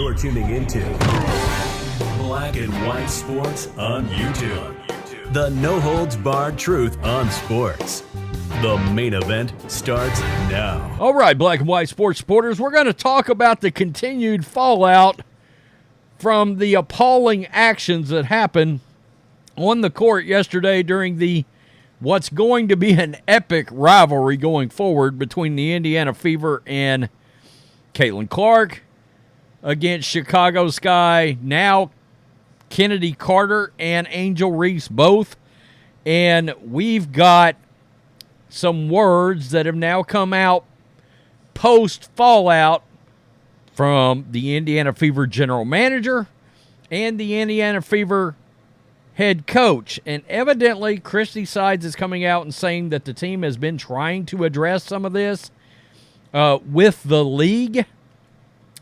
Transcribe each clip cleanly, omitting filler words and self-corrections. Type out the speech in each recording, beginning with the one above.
You're tuning into Black and White Sports on YouTube. The no-holds-barred truth on sports. The main event starts now. All right, Black and White Sports supporters, we're going to talk about the continued fallout from the appalling actions that happened on the court yesterday during what's going to be an epic rivalry going forward between the Indiana Fever and Caitlin Clark against Chicago Sky, now Chennedy Carter and Angel Reese both. And we've got some words that have now come out post-fallout from the Indiana Fever general manager and the Indiana Fever head coach. And evidently, Christie Sides is coming out and saying that the team has been trying to address some of this with the league.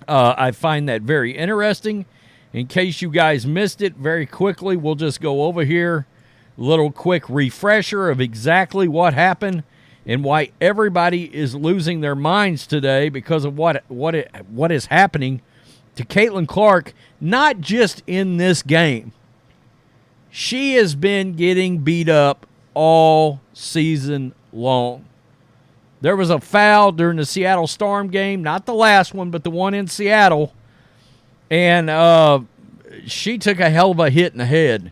I find that very interesting. In case you guys missed it, very quickly, we'll just go over here. A little quick refresher of exactly what happened and why everybody is losing their minds today because of what is happening to Caitlin Clark, not just in this game. She has been getting beat up all season long. There was a foul during the Seattle Storm game, not the last one, but the one in Seattle. And she took a hell of a hit in the head.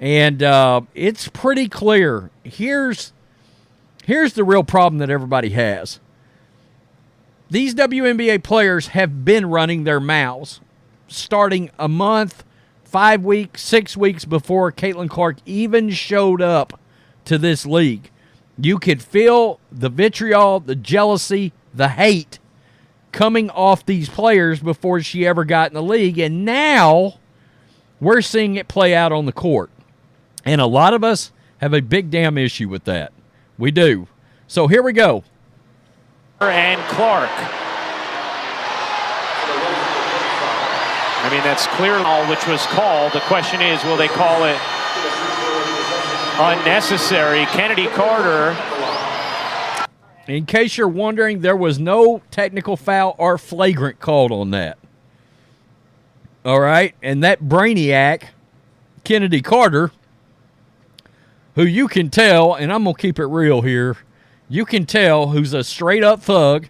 And it's pretty clear. Here's the real problem that everybody has. These WNBA players have been running their mouths starting a month, 5 weeks, 6 weeks before Caitlin Clark even showed up to this league. You could feel the vitriol, the jealousy, the hate coming off these players before she ever got in the league. And now we're seeing it play out on the court. And a lot of us have a big damn issue with that. We do. So here we go. And Clark. I mean, that's clear, which was called. The question is, will they call it unnecessary? Chennedy Carter. In case you're wondering, there was no technical foul or flagrant called on that. All right? And that brainiac, Chennedy Carter, who you can tell, and I'm going to keep it real here, you can tell who's a straight-up thug,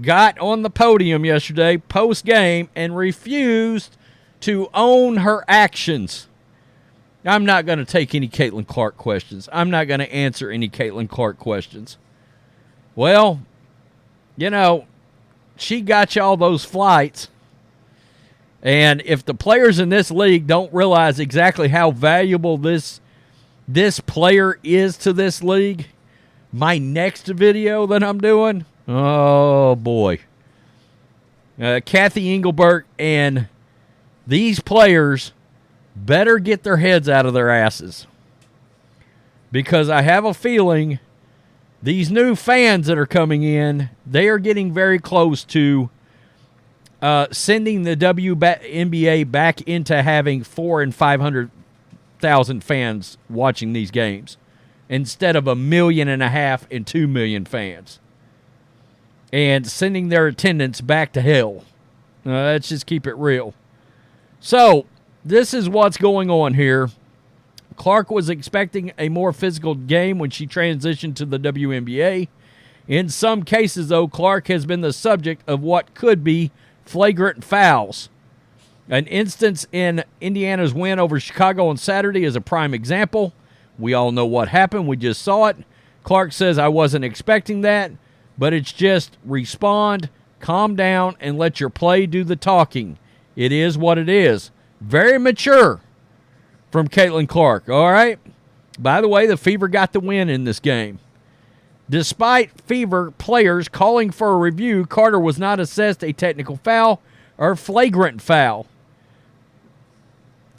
got on the podium yesterday, post-game, and refused to own her actions. I'm not going to take any Caitlin Clark questions. I'm not going to answer any Caitlin Clark questions. Well, you know, she got you all those flights. And if the players in this league don't realize exactly how valuable this player is to this league, my next video that I'm doing, oh boy. Kathy Engelbert and these players better get their heads out of their asses. Because I have a feeling these new fans that are coming in, they are getting very close to sending the WNBA back into having 400,000 and 500,000 fans watching these games instead of 1.5 million and 2 million fans. And sending their attendance back to hell. Let's just keep it real. So, this is what's going on here. Clark was expecting a more physical game when she transitioned to the WNBA. In some cases, though, Clark has been the subject of what could be flagrant fouls. An instance in Indiana's win over Chicago on Saturday is a prime example. We all know what happened. We just saw it. Clark says, I wasn't expecting that, but it's just respond, calm down, and let your play do the talking. It is what it is. Very mature from Caitlin Clark, all right? By the way, the Fever got the win in this game. Despite Fever players calling for a review, Carter was not assessed a technical foul or flagrant foul.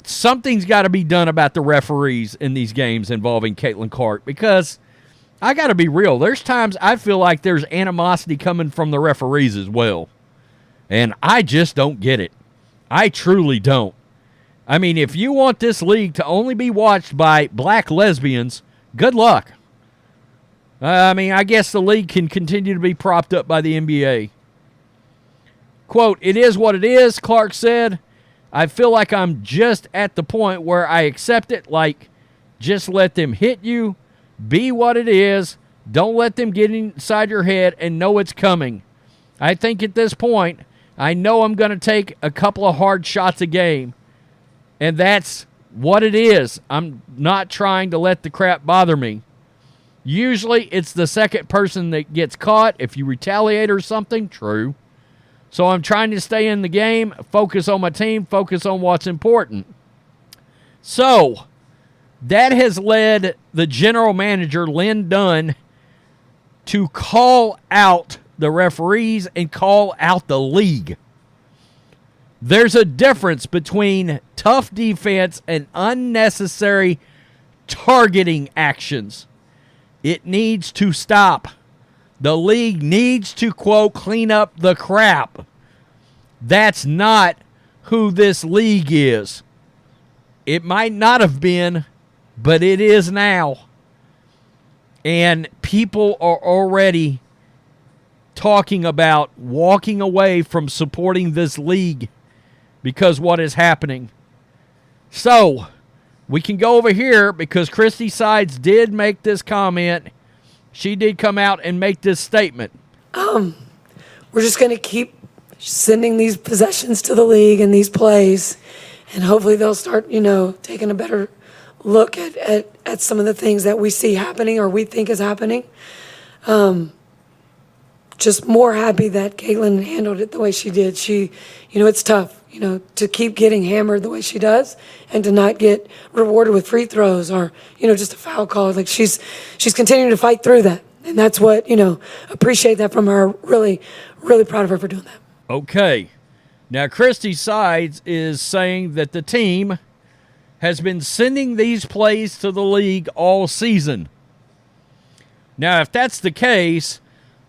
Something's got to be done about the referees in these games involving Caitlin Clark because I got to be real. There's times I feel like there's animosity coming from the referees as well. And I just don't get it. I truly don't. I mean, if you want this league to only be watched by black lesbians, good luck. I mean, I guess the league can continue to be propped up by the NBA. Quote, "It is what it is," Clark said. "I feel like I'm just at the point where I accept it, like, just let them hit you, be what it is, don't let them get inside your head and know it's coming. I think at this point, I know I'm going to take a couple of hard shots a game, and that's what it is. I'm not trying to let the crap bother me. Usually it's the second person that gets caught if you retaliate or something." True. "So I'm trying to stay in the game, focus on my team, focus on what's important." So that has led the general manager, Lynn Dunn, to call out the referees and call out the league. There's a difference between tough defense and unnecessary targeting actions. It needs to stop. The league needs to, quote, "clean up the crap." That's not who this league is. It might not have been, but it is now. And people are already talking about walking away from supporting this league because what is happening. So we can go over here because Christie Sides did make this comment. She did come out and make this statement. We're just going to keep sending these possessions to the league and these plays, and hopefully they'll start, taking a better look at some of the things that we see happening or we think is happening. Just more happy that Caitlin handled it the way she did. It's tough, to keep getting hammered the way she does and to not get rewarded with free throws or, just a foul call. Like she's continuing to fight through that. And that's what, appreciate that from her. Really, really proud of her for doing that. Okay. Now, Christie Sides is saying that the team has been sending these plays to the league all season. Now, if that's the case,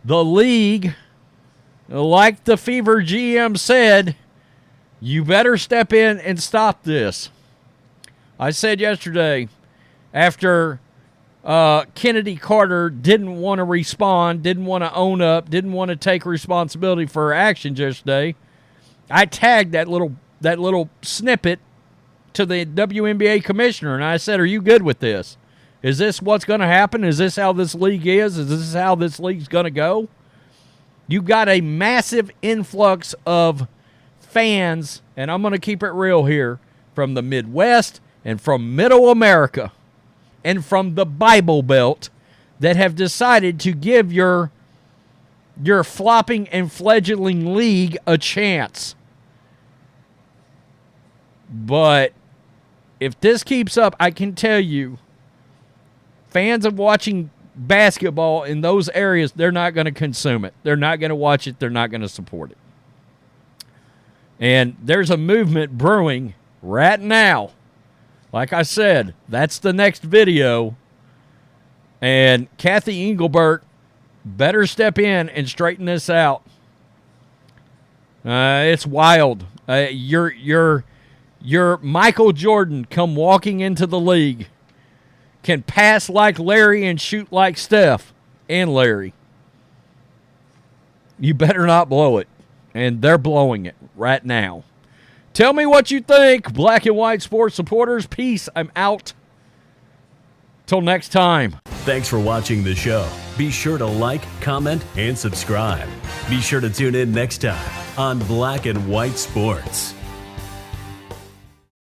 the league, like the Fever GM said, you better step in and stop this. I said yesterday, after Chennedy Carter didn't want to respond, didn't want to own up, didn't want to take responsibility for her actions yesterday, I tagged that little snippet to the WNBA commissioner, and I said, "Are you good with this? Is this what's going to happen? Is this how this league is? Is this how this league's going to go?" You got a massive influx of fans, and I'm going to keep it real here, from the Midwest and from Middle America and from the Bible Belt that have decided to give your flopping and fledgling league a chance. But if this keeps up, I can tell you, fans of watching basketball in those areas, they're not going to consume it. They're not going to watch it. They're not going to support it. And there's a movement brewing right now. Like I said, that's the next video. And Kathy Engelbert better step in and straighten this out. It's wild. Your Michael Jordan come walking into the league, can pass like Larry and shoot like Steph and Larry. You better not blow it. And they're blowing it right now. Tell me what you think, black and white sports supporters. Peace. I'm out. Till next time. Thanks for watching the show. Be sure to like, comment, and subscribe. Be sure to tune in next time on Black and White Sports.